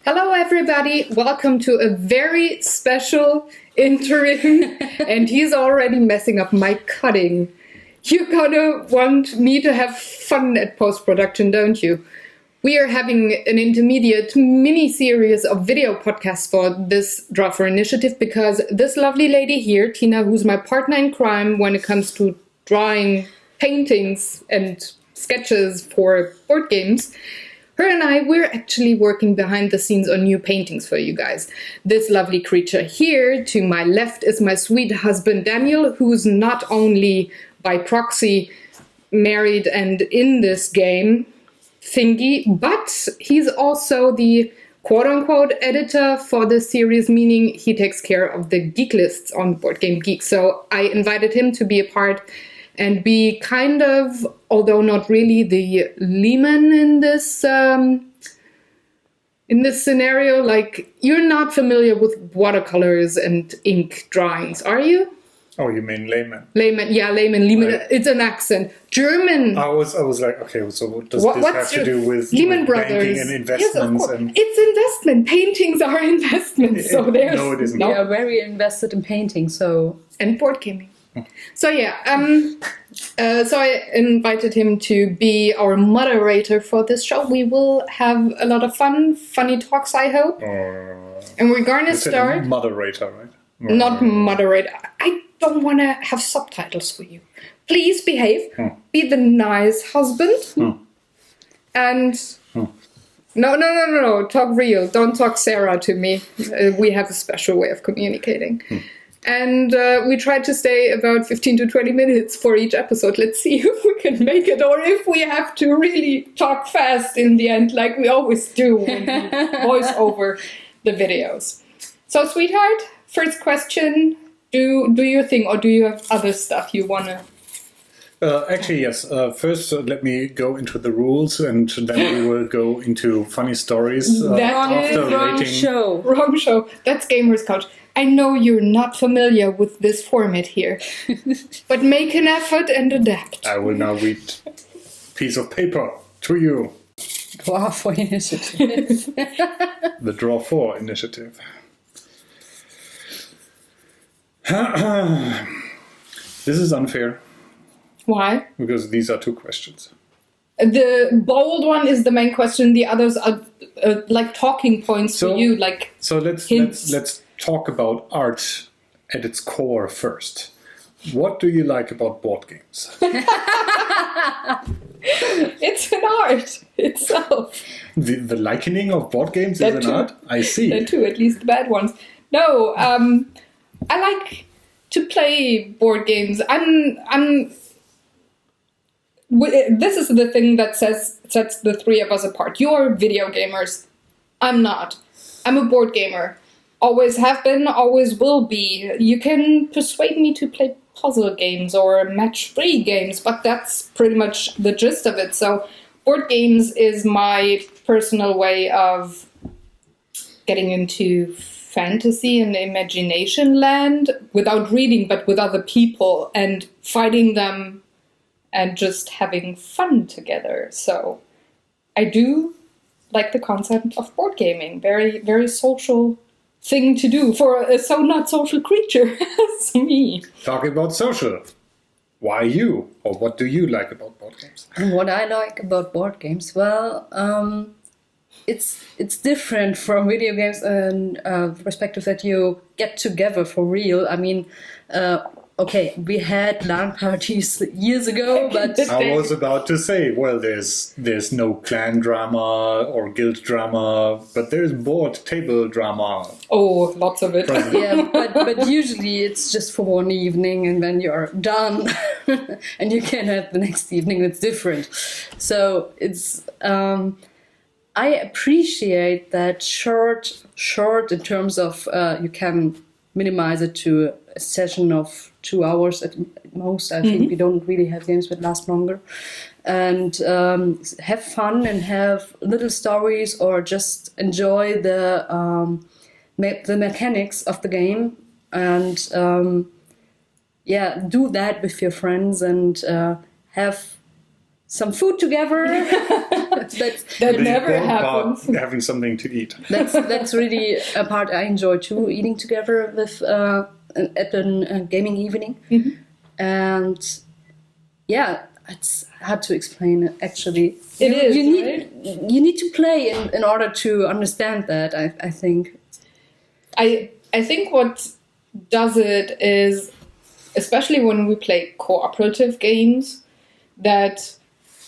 Hello everybody, welcome to a very special interim, and he's already messing up my cutting. You're gonna want me to have fun at post-production, don't you? We are having an intermediate mini-series of video podcasts for this Draw for Initiative because this lovely lady here, Tina, who's my partner in crime when it comes to drawing paintings and sketches for board games, her and I, we're actually working behind the scenes on new paintings for you guys. This lovely creature here to my left is my sweet husband Daniel, who's not only by proxy married and in this game thingy, but he's also the quote-unquote editor for this series, meaning he takes care of the geek lists on Board Game Geek. So I invited him to be a part and be kind of, although not really, the Lehman in this scenario. Like, you're not familiar with watercolors and ink drawings, are you? Oh, you mean layman? Layman, yeah, layman. It's an accent. German. I was like, okay, so what does this have to do with Lehman Brothers? Banking and investments? Yes, of course. And It's investment. Paintings are investments. So there's no, it isn't. We are very invested in painting, so and board gaming. So yeah, so I invited him to be our moderator for this show. We will have a lot of funny talks, I hope. And we're going to start. Moderator, right? Not moderator. I don't want to have subtitles for you. Please behave. Be the nice husband. And no. Talk real. Don't talk Sarah to me. We have a special way of communicating. And we try to stay about 15 to 20 minutes for each episode. Let's see if we can make it, or if we have to really talk fast in the end, like we always do when we voice over the videos. So, sweetheart, first question, do your thing, or do you have other stuff you want to... Actually, yes. First, let me go into the rules, and then we will go into funny stories. wrong show. Wrong show. That's Gamer's Couch. I know you're not familiar with this format here, but make an effort and adapt. I will now read piece of paper to you. Draw for Initiative. The Draw 4 initiative. This is unfair. Why? Because these are two questions. The bold one is the main question. The others are like talking points for you, like so. Let's talk about art at its core first. What do you like about board games? It's an art itself. The likening of board games is an art? I see. There too, at least the bad ones. No, I like to play board games. This is the thing that sets the three of us apart. You're video gamers. I'm not. I'm a board gamer. Always have been, always will be. You can persuade me to play puzzle games or match-3 games, but that's pretty much the gist of it. So board games is my personal way of getting into fantasy and imagination land without reading, but with other people and fighting them and just having fun together. So I do like the concept of board gaming. Very, very social thing to do for a so not social creature as me. Talking about social. Why you? Or what do you like about board games? What I like about board games, well, it's different from video games in perspective that you get together for real. I mean, okay, we had LAN parties years ago, but I was about to say, well, there's no clan drama or guild drama, but there's board table drama. Oh, lots of it. yeah, but usually it's just for one evening, and then you're done, and you can have the next evening that's different. So it's I appreciate that short in terms of you can minimize it to a session of 2 hours at most. I think we don't really have games that last longer. And have fun and have little stories, or just enjoy the mechanics of the game. And do that with your friends and have some food together. That The never important part, happens. having something to eat. that's really a part I enjoy too, eating together with at a gaming evening. And yeah, it's hard to explain actually. It is, You need to play in order to understand that, I think. I think what does it is, especially when we play cooperative games, that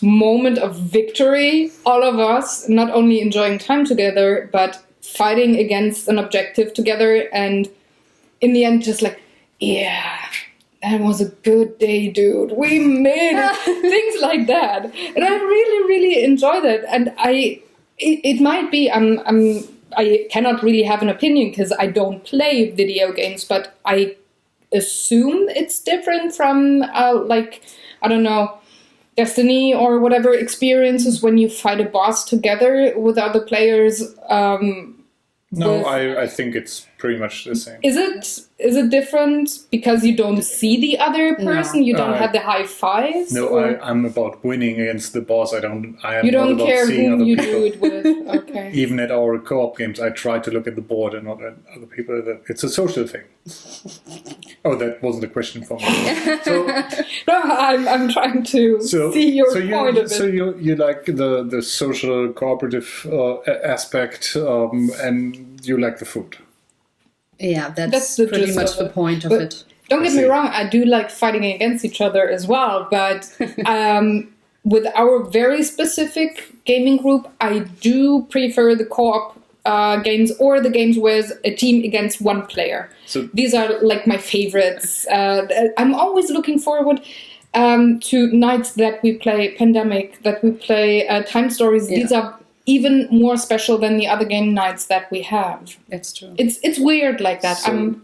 moment of victory, all of us not only enjoying time together, but fighting against an objective together, and in the end just like, yeah, that was a good day, dude, we made it. Things like that. And I really, really enjoy that. And it might be, I cannot really have an opinion because I don't play video games, but I assume it's different from like, I don't know, Destiny or whatever experiences when you fight a boss together with other players. No, I think it's pretty much the same. Is it different because you don't see the other person? You don't have the high fives? No, or I'm about winning against the boss. I am you not don't about care seeing whom other you people. do it with. Okay. Even at our co-op games, I try to look at the board and not at other people. It's a social thing. Oh, that wasn't a question for me. No, I'm trying to see your point of it. So you like the social cooperative aspect, and you like the food. Yeah, That's the pretty gist much of the it. point of But it. don't get me wrong, I do like fighting against each other as well, but with our very specific gaming group, I do prefer the co-op games or the games with a team against one player. So These are like my favorites. I'm always looking forward to nights that we play Pandemic, that we play Time Stories. Yeah. These are even more special than the other game nights that we have. That's true. It's weird like that. I'm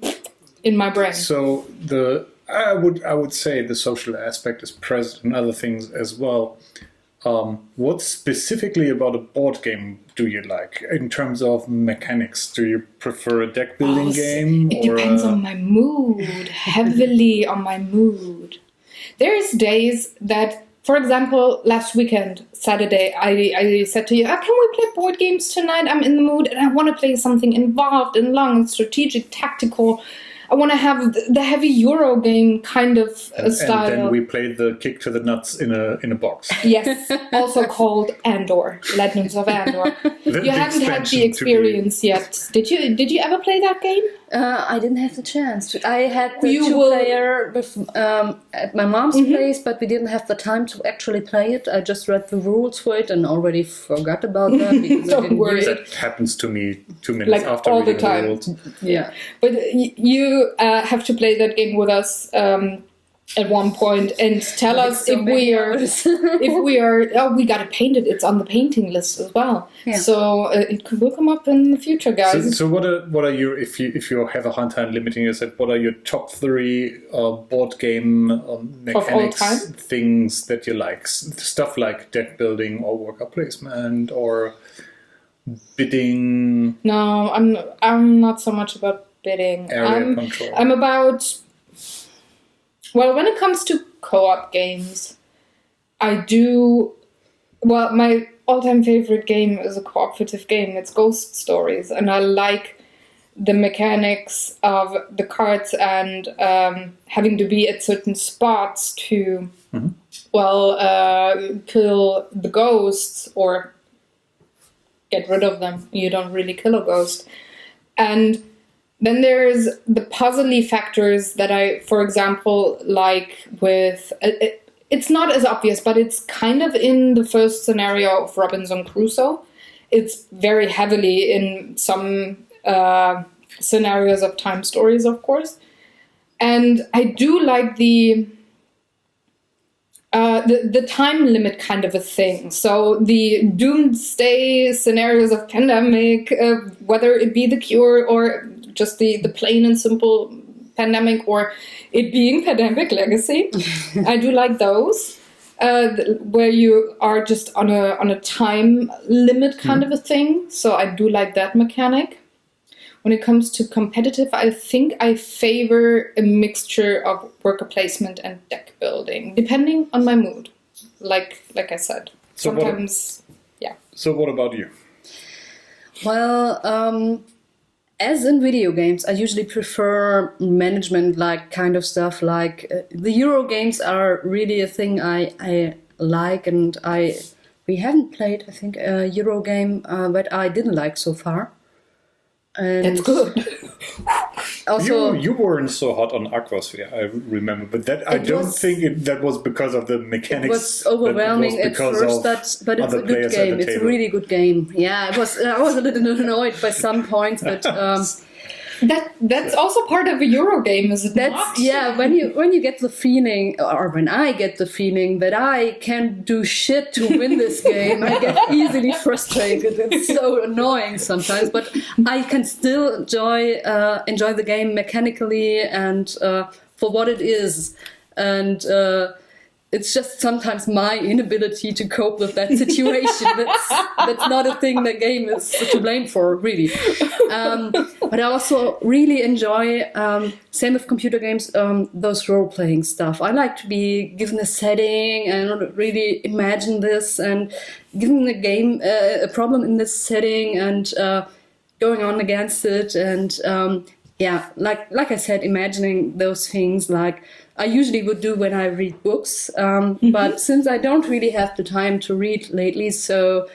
in my brain. So I would say the social aspect is present in other things as well. What specifically about a board game do you like in terms of mechanics? Do you prefer a deck building game? It depends on my mood, heavily on my mood. There's days that, for example, last weekend, Saturday, I said to you, can we play board games tonight? I'm in the mood and I want to play something involved and long and strategic, tactical. I want to have the heavy Euro game kind of style. And then we played the kick to the nuts in a box. Yes, also called Andor, Legends of Andor. You haven't had the experience yet. Did you ever play that game? I didn't have the chance. I had the You two-player with, at my mom's place, but we didn't have the time to actually play it. I just read the rules for it and already forgot about that because I Don't didn't worry. use it. That happens to me 2 minutes Like after all the reading time. rules. Yeah. But you have to play that game with us at one point and tell us so if many we are hours. we gotta paint it. It's on the painting list as well. Yeah. So it will come up in the future, guys. So what are your if you have a hard time limiting yourself? What are your top 3 board game mechanics time? things that you like? Stuff like deck building or worker placement or bidding, No, I'm not so much about bidding. area control. I'm about. Well, when it comes to co-op games, I do. Well, my all-time favorite game is a cooperative game. It's Ghost Stories, and I like the mechanics of the cards and having to be at certain spots to, kill the ghosts or get rid of them. You don't really kill a ghost. And then there's the puzzly factors that I, for example, like with... It's not as obvious, but it's kind of in the first scenario of Robinson Crusoe. It's very heavily in some scenarios of Time Stories, of course. And I do like the time limit kind of a thing. So the doomsday scenarios of Pandemic, whether it be the cure or just the plain and simple Pandemic, or it being Pandemic Legacy, I do like those, where you are just on a time limit kind of a thing. So I do like that mechanic. When it comes to competitive, I think I favor a mixture of worker placement and deck building, depending on my mood. Like I said, So sometimes, yeah. So what about you? Well, as in video games, I usually prefer management like kind of stuff. Like the Euro games are really a thing I like, and we haven't played, I think, a Euro game that I didn't like so far. And That's good. also, You weren't so hot on Aquasphere, I remember, but that I don't think that was because of the mechanics. it was overwhelming that at was first, because but it's other a good players at game. the It's a table. really good game. Yeah, it was. I was a little annoyed by some points, but That's also part of a Euro game, is it that's not? yeah. When you get the feeling, or when I get the feeling that I can't do shit to win this game, I get easily frustrated. It's so annoying sometimes, but I can still enjoy the game mechanically and for what it is, and. It's just sometimes my inability to cope with that situation. That's not a thing the game is to blame for, really. But I also really enjoy, same with computer games, those role-playing stuff. I like to be given a setting and really imagine this, and given the game a problem in this setting and going on against it. And like I said, imagining those things like I usually would do when I read books, but since I don't really have the time to read lately, so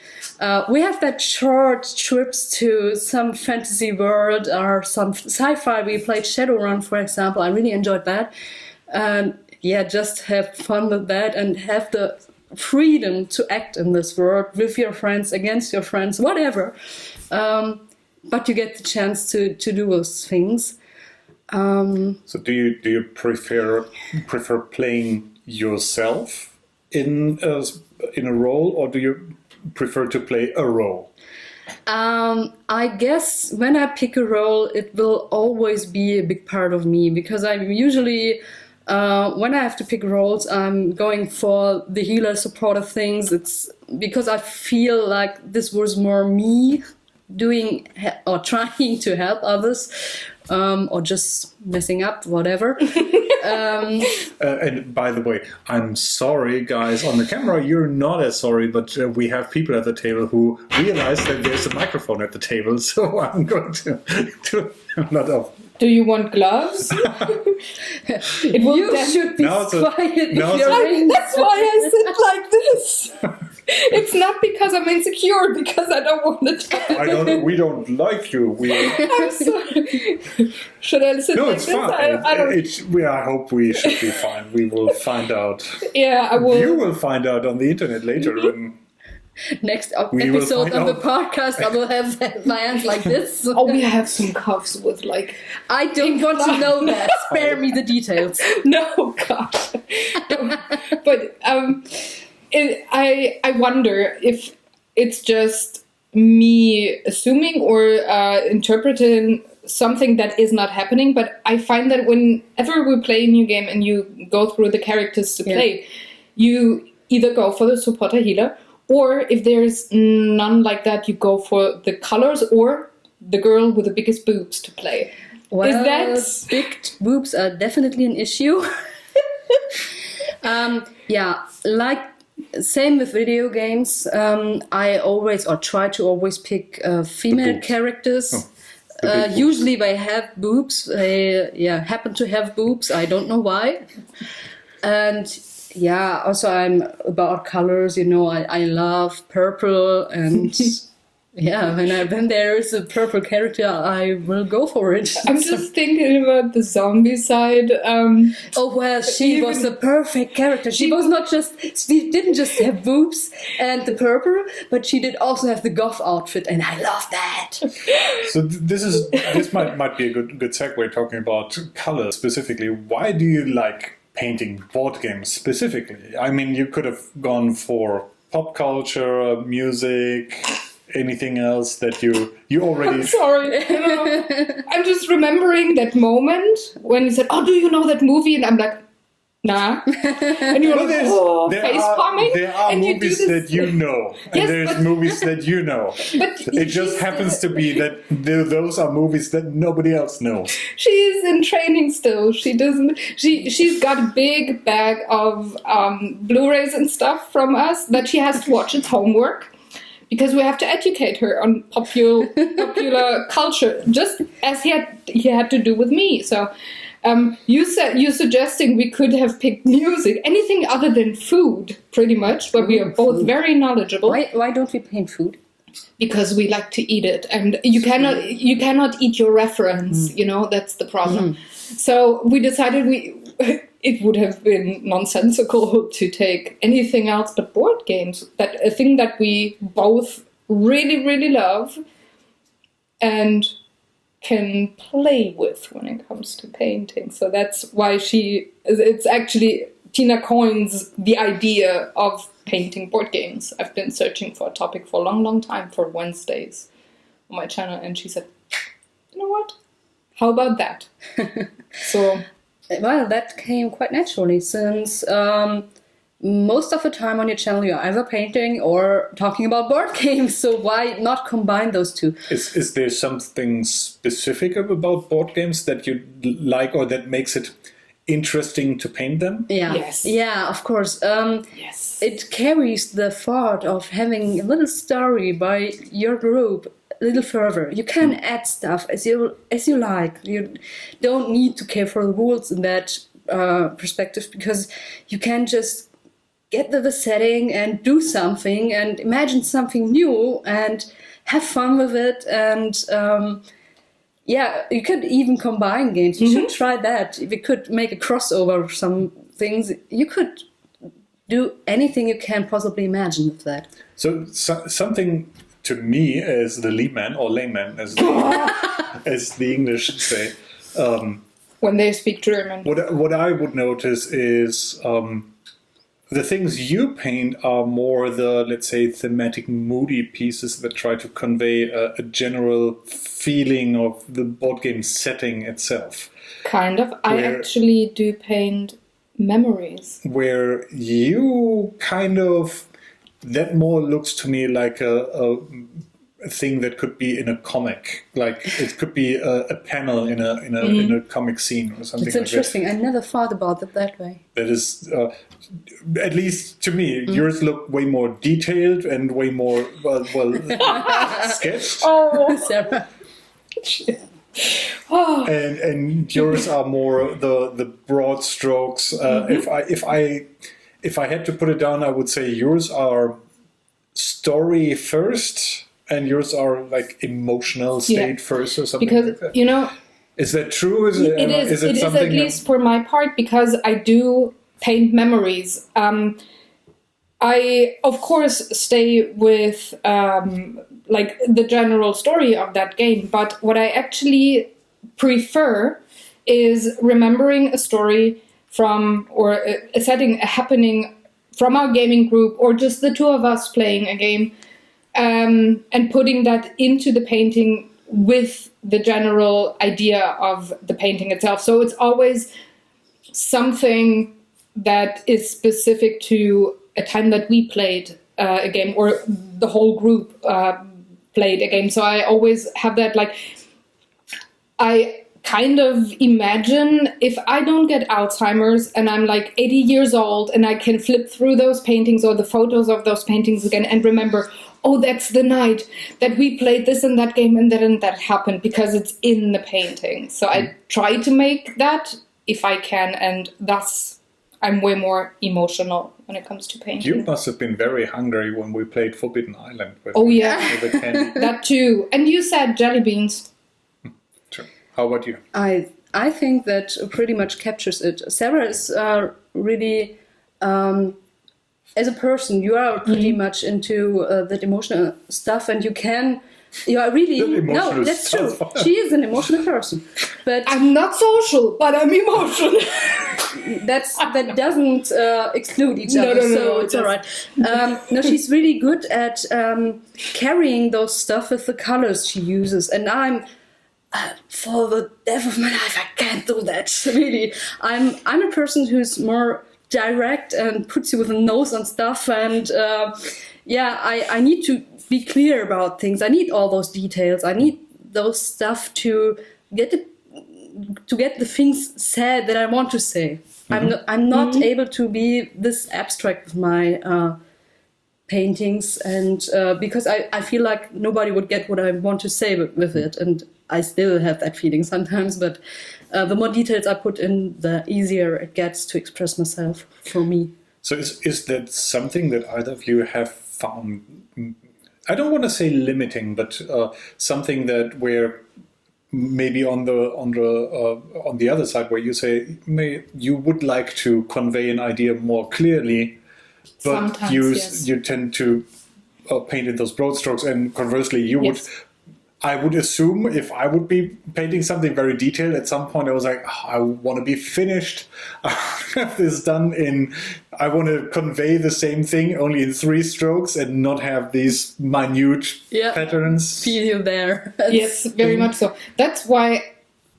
we have that short trips to some fantasy world or some sci-fi. We played Shadowrun, for example. I really enjoyed that. Just have fun with that and have the freedom to act in this world with your friends, against your friends, whatever. But you get the chance to do those things. So do you prefer playing yourself in a role, or do you prefer to play a role? I guess when I pick a role, it will always be a big part of me, because I'm usually when I have to pick roles, I'm going for the healer supporter things. It's because I feel like this was more me doing or trying to help others, or just messing up, whatever. And by the way, I'm sorry, guys. On the camera, you're not as sorry, but we have people at the table who realize that there's a microphone at the table, so I'm going to not off. Do you want gloves? It will You should be Now it's a- quiet now if it's a- you're in. That's why I sit like this. It's not because I'm insecure, because I don't want to talk. We don't like you. I'm sorry. Should I sit No, like it's this? fine. I don't. I hope we should be fine. We will find out. Yeah, I will. You will find out on the internet later. And Next We will episode find of the out. podcast, I will have my hands like this. Oh, we have some cuffs with like. I don't want to know that. Spare me the details. No, God. But I wonder if it's just me assuming or interpreting something that is not happening. But I find that whenever we play a new game and you go through the characters to play, you either go for the supporter healer, or if there's none like that, you go for the colors or the girl with the biggest boobs to play. Well, Is that big boobs are definitely an issue. Like same with video games. I always or try to always pick female boobs. characters. Oh, the big boobs. Usually they have boobs. They happen to have boobs. I don't know why. And also I'm about colors. I love purple, and when there is a purple character, I will go for it. I'm just thinking about the zombie side. She was the perfect character. She didn't just have boobs and the purple, but she did also have the goth outfit, and I love that. So this might be a good segue talking about color specifically. Why do you like painting board games specifically? I mean, you could have gone for pop culture, music, anything else that you already. I'm sorry. I'm just remembering that moment when you said, "Oh, do you know that movie?" And I'm like, "Nah." And you're like, "Oh, face palming." There are and movies that you know, and Yes, there's but- movies that you know. But It just happens to be that those are movies that nobody else knows. she's in training still. She doesn't. She's got a big bag of Blu-rays and stuff from us that she has to watch. It's homework. because we have to educate her on popular culture, just as he had to do with me. So you suggesting we could have picked music, anything other than food, pretty much, but we are both very knowledgeable. Why don't we paint food? Because we like to eat it, and you cannot eat your reference. That's the problem. So we decided it would have been nonsensical to take anything else but board games. That a thing that we both really, really love and can play with when it comes to painting. So that's why it's actually Tina coins the idea of painting board games. I've been searching for a topic for a long, long time for Wednesdays on my channel, and she said, you know what? How about that? So, well, that came quite naturally, since most of the time on your channel you're either painting or talking about board games. So why not combine those two? Is there something specific about board games that you like, or that makes it interesting to paint them? Yeah. Yes. Yeah, of course. yes. It carries the thought of having a little story by your group a little further. You can add stuff as you like. You don't need to care for the rules in that perspective, because you can just get the setting and do something and imagine something new and have fun with it. And you could even combine games. You should try that. We could make a crossover of some things. You could do anything you can possibly imagine with that. So something to me, as the layman, or layman, as the English say, when they speak German. what I would notice is the things you paint are more the, let's say, thematic, moody pieces that try to convey a general feeling of the board game setting itself. Kind of. I actually do paint memories. Where you kind of, that more looks to me like a thing that could be in a comic. Like it could be a panel in a comic scene or something. It's like interesting. that. I never thought about it that way. That is, at least to me, yours look way more detailed and way more sketched. Oh, Sarah. oh. And yours are more the broad strokes. If I had to put it down, I would say yours are story first, and yours are like emotional state first, or something. Because like that. Is that true? Is it is something at least for my part, because I do paint memories. I of course stay with like the general story of that game, but what I actually prefer is remembering a story from, or a setting, a happening from our gaming group, or just the two of us playing a game, and putting that into the painting with the general idea of the painting itself. So it's always something that is specific to a time that we played a game, or the whole group played a game. So I always have that, like, I kind of imagine if I don't get Alzheimer's and I'm like 80 years old and I can flip through those paintings or the photos of those paintings again and remember, oh, that's the night that we played this and that game and that happened, because it's in the painting. So I try to make that if I can, and thus I'm way more emotional when it comes to painting. You must have been very hungry when we played Forbidden Island. With yeah. the candy. That too. And you said jelly beans. True. How about you? I think that pretty much captures it. Sarah is really, as a person, you are pretty much into that emotional stuff, and you are really, no, that's true. She is an emotional person, but I'm not social, but I'm emotional. that doesn't exclude each other, so it's all right. No, she's really good at carrying those stuff with the colors she uses, and I'm for the death of my life, I can't do that. Really, I'm a person who's more direct and puts you with a nose on stuff, and I need to be clear about things. I need all those details. I need those stuff to get the things said that I want to say. I'm not able to be this abstract with my paintings, and because I feel like nobody would get what I want to say with it, and I still have that feeling sometimes, but the more details I put in, the easier it gets to express myself for me. So is that something that either of you have found, I don't want to say limiting, but something that where maybe on the other side where you say you would like to convey an idea more clearly, but Sometimes, you tend to paint in those broad strokes, and conversely you would. Yes. I would assume if I would be painting something very detailed, at some point I was like, oh, I want to be finished. I have this done I want to convey the same thing only in 3 strokes and not have these minute patterns. Feel you there. Yes, very much so. That's why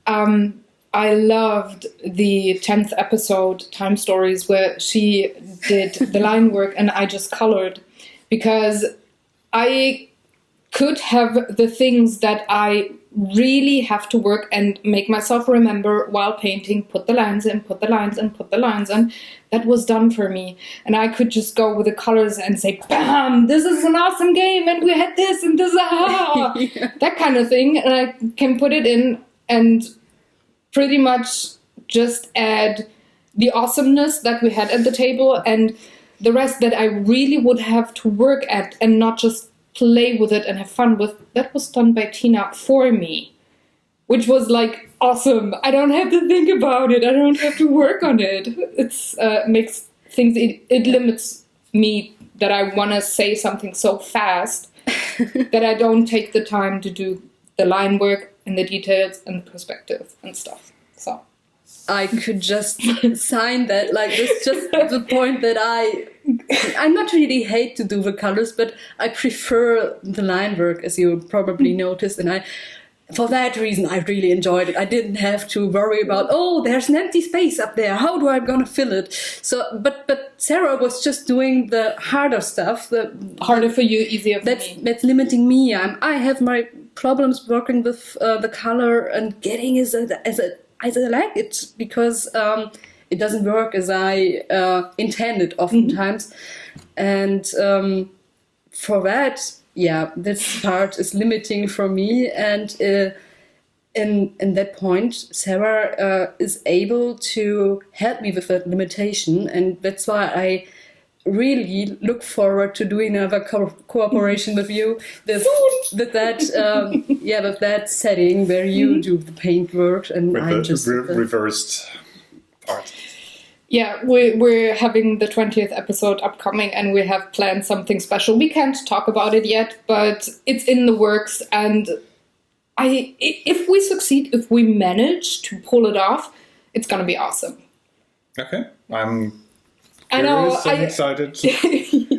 I loved the 10th episode, Time Stories, where she did the line work and I just colored, because I could have the things that I really have to work and make myself remember while painting, put the lines in, put the lines in, put the lines in. That was done for me. And I could just go with the colors and say, bam, this is an awesome game, and we had this and this, that kind of thing. And I can put it in and pretty much just add the awesomeness that we had at the table, and the rest that I really would have to work at and not just play with it and have fun with, that was done by Tina for me, which was like awesome. I don't have to think about it. I don't have to work on it. It's makes things, it limits me that I want to say something so fast that I don't take the time to do the line work and the details and the perspective and stuff. So I could just sign that. Like, it's just the point that I'm not really hate to do the colors, but I prefer the line work, as you probably noticed, and for that reason I really enjoyed it. I didn't have to worry about, oh, there's an empty space up there, how do I gonna fill it? So but Sarah was just doing the harder stuff, the harder for you, easier for me. That's limiting me. I have my problems working with the color and getting as I like it, because it doesn't work as I intended oftentimes. And for that, this part is limiting for me. And in that point, Sarah is able to help me with that limitation. And that's why I really look forward to doing another cooperation with you with that setting where you do the paint work and with I just reversed part. Yeah, we're having the 20th episode upcoming, and we have planned something special. We can't talk about it yet, but it's in the works, and if we succeed, if we manage to pull it off, it's gonna be awesome. Okay, I'm excited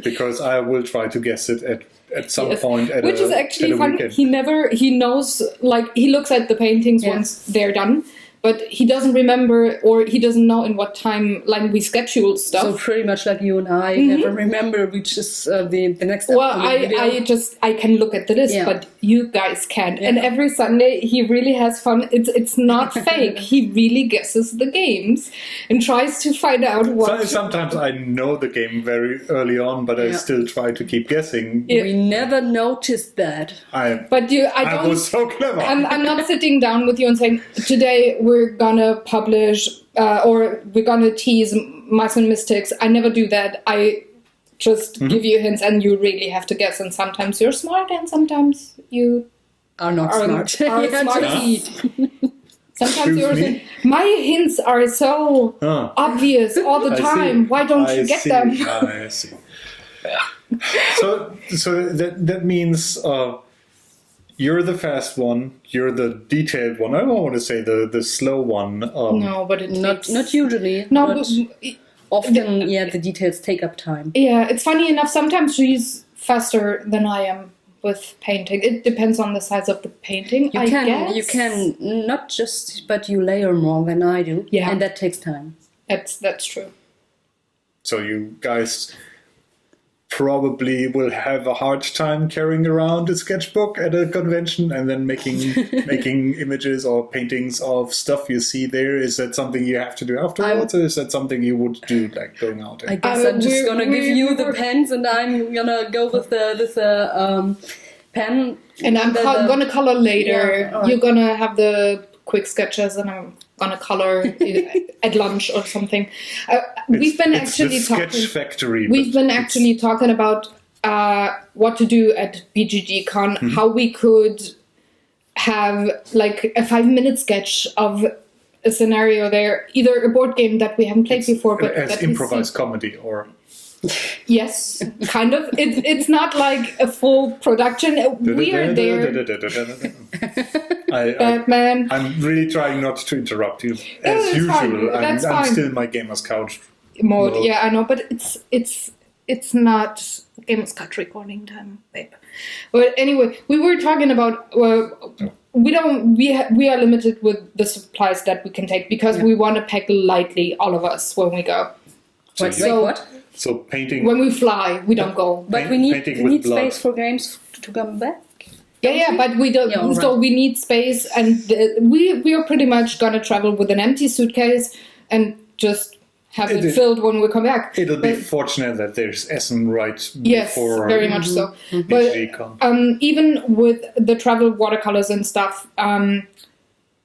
because I will try to guess it at some point. Which is actually fun. Weekend. He knows, like, he looks at the paintings once they're done, but he doesn't remember, or he doesn't know in what timeline we schedule stuff. So pretty much like you and I never remember which is the next. Well, I can look at the list, but you guys can't. Yeah. And every Sunday he really has fun. It's not fake. He really guesses the games and tries to find out what. Sometimes I know the game very early on, but I still try to keep guessing. Yeah. We never noticed that. I was so clever. I'm not sitting down with you and saying, today we're gonna publish or we're gonna tease Mice and Mystics. I never do that. I just give you hints and you really have to guess. And sometimes you're smart and sometimes you are not smart. Are Sometimes my hints are so obvious all the time. Why don't you get them? I see. So that means you're the fast one. You're the detailed one. I don't want to say the slow one. No, but it's not usually. No, but often, the details take up time. Yeah, it's funny enough. Sometimes she's faster than I am with painting. It depends on the size of the painting. You can not just, but you layer more than I do. Yeah, and that takes time. That's true. So you guys probably will have a hard time carrying around a sketchbook at a convention and then making images or paintings of stuff you see there. Is that something you have to do afterwards, or is that something you would do, like going out? I guess I'm just gonna give you the pens, and I'm gonna go with the pen. And I'm gonna color later. Yeah, all right. You're gonna have the quick sketches, and I'm gonna color at lunch or something. We've been It's actually the talking. sketch factory. We've been actually talking about what to do at BGG Con, how we could have like a 5-minute sketch of a scenario there, either a board game that we haven't played before, but as that we improvised comedy, or yes, kind of. It's not like a full production. We are there. Batman. I'm really trying not to interrupt you. No, As it's usual, fine. That's I'm fine. still in my gamer's couch Mode. mode. Yeah, I know, but it's not Gamer's Cut recording time, babe. But anyway, we were talking about we are limited with the supplies that we can take because we want to pack lightly, all of us, when we go. Wait, So- what? So painting. When we fly, we don't go. But we painting with need blood. space for games to come back. Yeah, but we don't. Yeah, all So right. we need space, and we are pretty much gonna travel with an empty suitcase and just have it filled when we come back. It'll be But- fortunate that there's Essen right Yes, before very much so. But BGCon. even with the travel watercolors and stuff,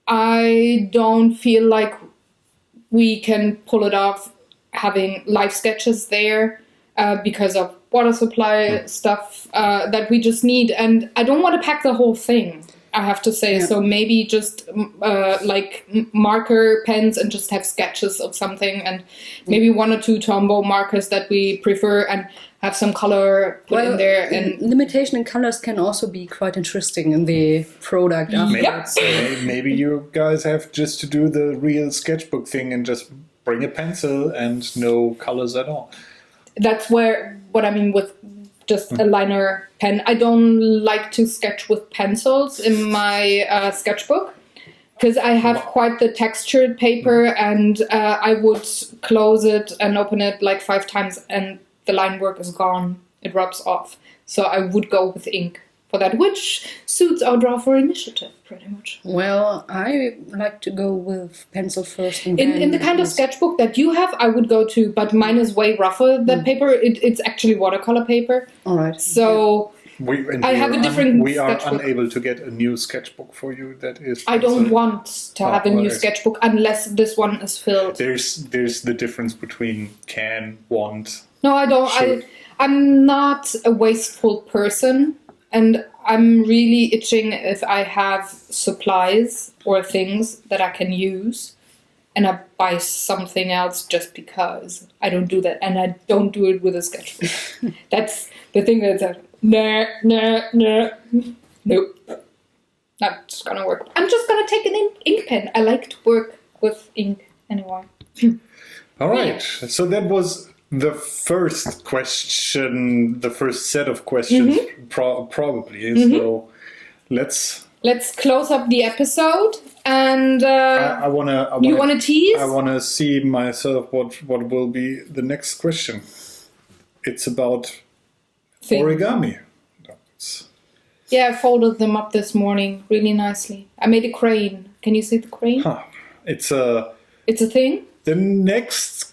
I don't feel like we can pull it off having live sketches there because of water supply stuff that we just need. And I don't want to pack the whole thing, I have to say. Yeah. So maybe just marker pens and just have sketches of something, and maybe 1 or 2 Tombow markers that we prefer, and have some color put in there. And limitation in colors can also be quite interesting in the product afterwards. Maybe you guys have just to do the real sketchbook thing and just bring a pencil and no colors at all. that's what I mean with just a liner pen. I don't like to sketch with pencils in my sketchbook because I have quite the textured paper, and I would close it and open it like 5 times and the line work is gone. It rubs off. So I would go with ink for that, which suits our draw for initiative pretty much. Well, I like to go with pencil first. And In the kind of sketchbook that you have, I would go to, but mine is way rougher, that paper. It's actually watercolor paper. All right. So I have a different We are sketchbook. unable to get a new sketchbook for you. That is. I don't want to have a new alright. sketchbook unless this one is filled. There's the difference between can, want. No, I don't. Sure. I'm not a wasteful person, and I'm really itching if I have supplies or things that I can use, and I buy something else just because. I don't do that, and I don't do it with a sketchbook. That's the thing that's like, nah, nope. Not just gonna work. I'm just gonna take an ink pen. I like to work with ink anyway. All right. So that was the first question, the first set of questions, probably. So Let's close up the episode, and I wanna. you want to tease? I wanna see myself what will be the next question. It's about Thing. origami. No, it's- Yeah, I folded them up this morning really nicely. I made a crane. Can you see the crane? It's a. It's a thing. The next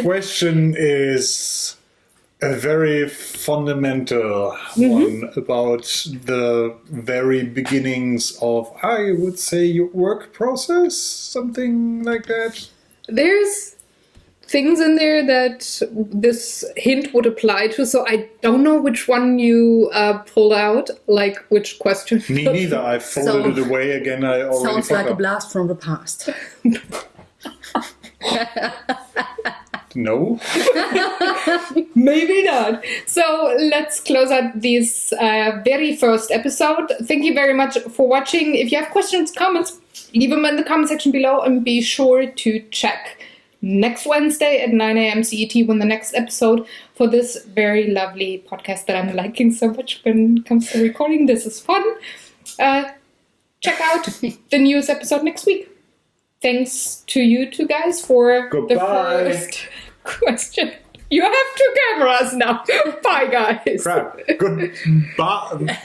question is a very fundamental one about the very beginnings of, I would say, your work process, something like that. There's things in there that this hint would apply to, so I don't know which one you pulled out, like which question. Me neither. I folded it away again. I already Sounds like a forgot. blast from the past. No. Maybe not. So let's close out this very first episode. Thank you very much for watching. If you have questions, comments, leave them in the comment section below, and be sure to check next Wednesday at 9 a.m. CET when the next episode for this very lovely podcast that I'm liking so much when it comes to recording. This is fun. Check out the newest episode next week. Thanks to you two guys for Goodbye. the first question. You have two cameras now. Bye, guys. Crap. Goodbye.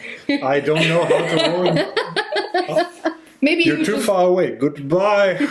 I don't know how to roll. Maybe You're you too just- far away. Goodbye.